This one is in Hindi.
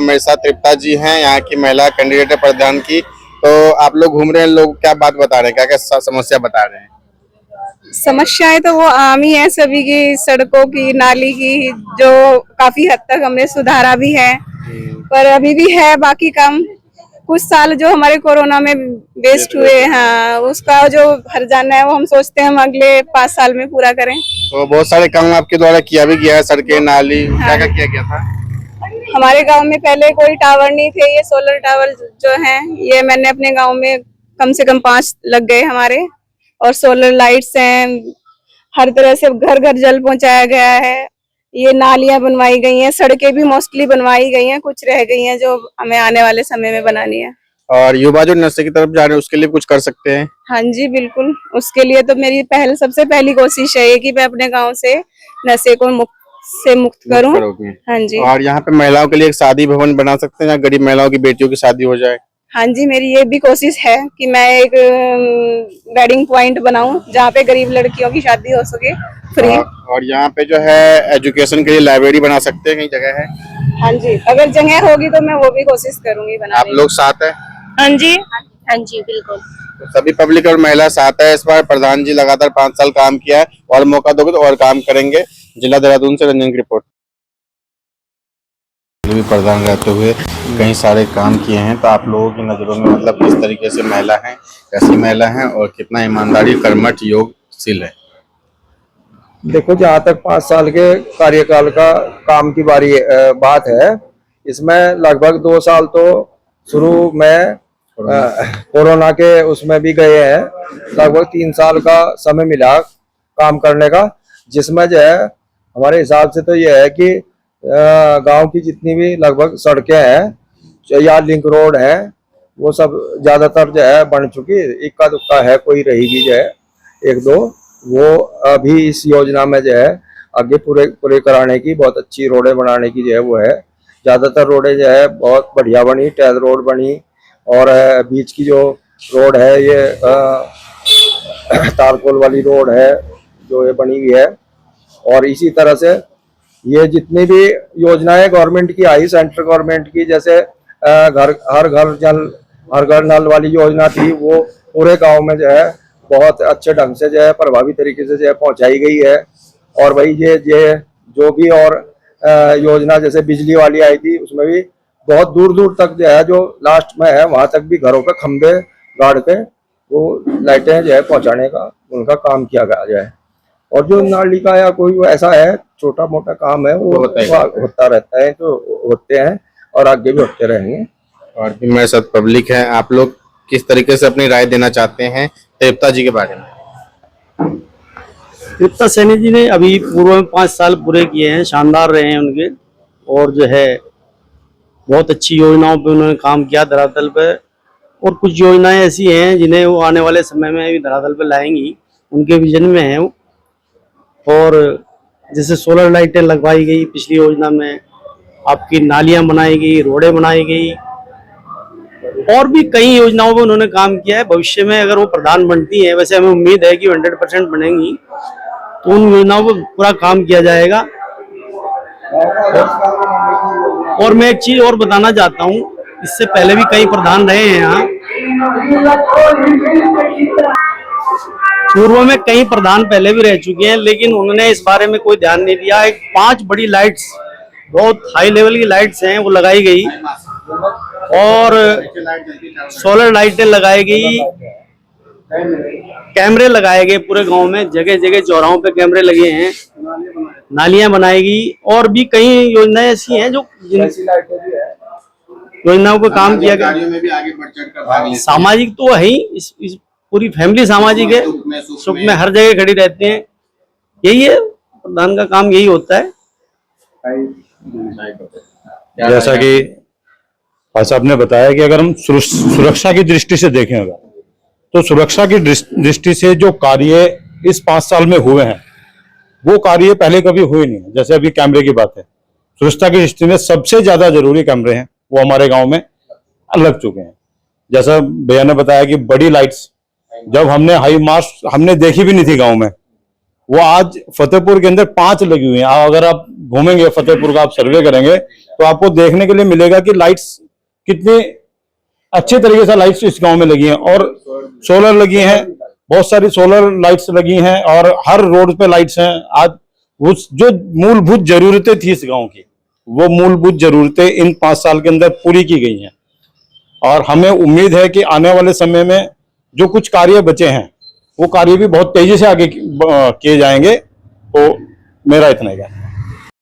और मेरे साथ तृप्ता जी हैं, यहाँ की महिला कैंडिडेट है प्रधान की। तो आप लोग घूम रहे हैं, लोग क्या बात बता रहे हैं, क्या क्या समस्या बता रहे हैं? समस्याएं तो वो आम ही है सभी की, सड़कों की, नाली की, जो काफी हद तक हमने सुधारा भी है, पर अभी भी है बाकी काम। कुछ साल जो हमारे कोरोना में वेस्ट हुए, हाँ, उसका जो हर्जाना है वो हम सोचते हैं हम अगले 5 साल में पूरा करें। तो बहुत सारे काम आपके द्वारा किया भी गया है, सड़कें, नाली, क्या क्या किया गया था? हमारे गांव में पहले कोई टावर नहीं थे, ये सोलर टावर जो हैं ये मैंने अपने गांव में कम से कम 5 लग गए हमारे, और सोलर लाइट्स हैं, हर तरह से घर घर जल पहुंचाया गया है, ये नालियां बनवाई गई हैं, सड़कें भी मोस्टली बनवाई गई हैं, कुछ रह गई हैं जो हमें आने वाले समय में बनानी है। और युवा जो नशे की तरफ जा रहे हैं उसके लिए कुछ कर सकते हैं? हाँ जी बिल्कुल, उसके लिए तो मेरी सबसे पहली कोशिश है कि मैं अपने गांव से नशे को मुक्त करूं। हाँ जी। और यहाँ पे महिलाओं के लिए एक शादी भवन बना सकते हैं जहाँ गरीब महिलाओं की बेटियों की शादी हो जाए। हाँ जी, मेरी ये भी कोशिश है कि मैं एक वेडिंग पॉइंट बनाऊं जहाँ पे गरीब लड़कियों की शादी हो सके फ्री। और यहाँ पे जो है एजुकेशन के लिए लाइब्रेरी बना सकते हैं, कई जगह है। हाँ जी, अगर जगह होगी तो मैं वो भी कोशिश करूंगी बनाने आप लोग साथ है? हाँ जी, हाँ जी बिल्कुल। तो सभी पब्लिक और महिला साथ है इस बार। प्रधान जी लगातार 5 साल काम किया है और मौका दोगे तो और काम करेंगे। जिला देहरादून से रंजन की रिपोर्ट। भी प्रधान रहते हुए कई सारे काम किए हैं, तो आप लोगों की नजरों में मतलब किस तरीके से महिला है, कैसी महिला है और कितना ईमानदारी, कर्मठ, योगशील है? देखो, जहाँ तक 5 साल के कार्यकाल का काम की बात है, इसमें लगभग 2 साल तो शुरू में कोरोना के उसमें भी गए हैं। लगभग 3 साल का समय मिला काम करने का, जिसमें जो है हमारे हिसाब से तो यह है कि गांव की जितनी भी लगभग सड़कें हैं या लिंक रोड है, वो सब ज्यादातर जो है बन चुकी। इक्का दुक्का है, कोई रही भी जो है 1-2, वो अभी इस योजना में जो है आगे पूरे कराने की, बहुत अच्छी रोडें बनाने की जो है वो है। ज्यादातर रोडें जो है बहुत बढ़िया बनी, टैल रोड बनी, और बीच की जो रोड है ये तारकोल वाली रोड है जो ये बनी हुई है। और इसी तरह से ये जितनी भी योजनाएं गवर्नमेंट की आई, सेंट्रल गवर्नमेंट की, जैसे हर घर नल वाली योजना थी, वो पूरे गांव में जो है बहुत अच्छे ढंग से जो है प्रभावी तरीके से जो है पहुंचाई गई है। और वही ये जो भी और योजना जैसे बिजली वाली आई थी, उसमें भी बहुत दूर दूर तक जो है, जो लास्ट में है वहां तक भी घरों पे खंबे गाड़ के वो लाइटें जो है पहुंचाने का उनका काम किया गया जो है। और जो नाली का या कोई ऐसा है छोटा मोटा काम है वो होता रहता है, तो होते हैं और आगे भी होते रहेंगे। और भी मेरे साथ पब्लिक है, आप लोग किस तरीके से अपनी राय देना चाहते हैं तृप्ता जी के बारे में? तृप्ता सैनी जी ने अभी पूर्व में 5 साल पूरे किए हैं, शानदार रहे हैं उनके, और जो है बहुत अच्छी योजनाओं पे उन्होंने काम किया धरातल पे। और कुछ योजनाएं ऐसी हैं जिन्हें वो आने वाले समय में भी धरातल पे लाएंगी, उनके विजन में है वो। और जैसे सोलर लाइटें लगवाई गई पिछली योजना में, आपकी नालियां बनाई गई, रोडें बनाई गई, और भी कई योजनाओं पे उन्होंने काम किया है। भविष्य में अगर वो प्रधान बनती है, वैसे हमें उम्मीद है कि 100% बनेंगी, तो उन योजनाओं पर पूरा काम किया जाएगा। और मैं एक चीज और बताना चाहता हूँ, इससे पहले भी कई प्रधान रहे हैं यहाँ, पूर्व में कई प्रधान पहले भी रह चुके हैं, लेकिन उन्होंने इस बारे में कोई ध्यान नहीं दिया। एक 5 बड़ी लाइट्स, बहुत हाई लेवल की लाइट्स हैं, वो लगाई गई, और सोलर लाइटें लगाई गई, कैमरे लगाए गए पूरे गांव में, जगह जगह चौराहों पे कैमरे लगे हैं, नालियां बनाई गई, और भी कई योजनाएं ऐसी हैं जो योजनाओं पर काम किया गया। सामाजिक तो है ही, इस पूरी फैमिली सामाजिक है, सुख में हर जगह खड़ी रहते हैं। यही है प्रधान का काम, यही होता है। जैसा कि भाई साहब ने बताया कि अगर हम सुरक्षा की दृष्टि से देखें अगर, तो सुरक्षा की दृष्टि से जो कार्य इस 5 साल में हुए हैं वो कार्य पहले कभी हुए नहीं है। जैसे अभी कैमरे की बात है, सुरक्षा की दृष्टि में सबसे ज्यादा जरूरी कैमरे हैं, वो हमारे गांव में लग चुके हैं। जैसा भैया ने बताया कि बड़ी लाइट्स जब हमने हाई मास्ट हमने देखी भी नहीं थी गांव में, वो आज फतेहपुर के अंदर 5 लगी हुई हैं। अगर आप घूमेंगे फतेहपुर का, आप सर्वे करेंगे तो आपको देखने के लिए मिलेगा कि लाइट्स कितनी अच्छे तरीके से लाइट्स इस गांव में लगी हैं, और सोलर लगी हैं, बहुत सारी सोलर लाइट्स लगी हैं, और हर रोड पे लाइट्स हैं। आज उस जो मूलभूत जरूरतें थी इस गांव की, वो मूलभूत जरूरतें इन 5 साल के अंदर पूरी की गई हैं, और हमें उम्मीद है कि आने वाले समय में जो कुछ कार्य बचे हैं वो कार्य भी बहुत तेजी से आगे किए जाएंगे। तो मेरा इतना ही है।